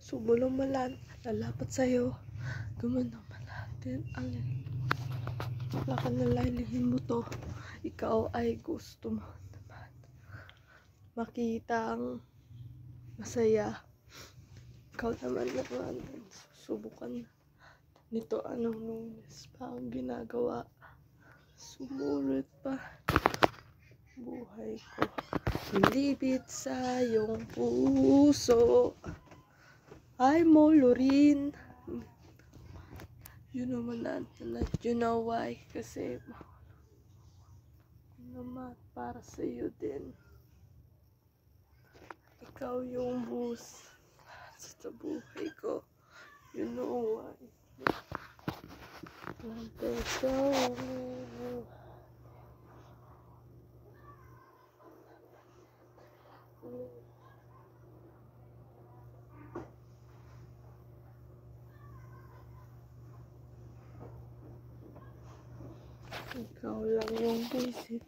Sumulumalan, lalapat sa'yo. Gumano malatin, alin. Wala ka nalailihin mo to. Ikaw ay gusto mo naman makita ang masaya. Ikaw naman susubukan nito anong Lunes pa ang ginagawa. Sumulit pa buhay ko. Ilibit sa iyong puso ay mulurin. You know man, you know why? Kasi naman para sa iyo din. Ikaw yung bus sa buhay ko. You know why? Ikaw lang yung visit.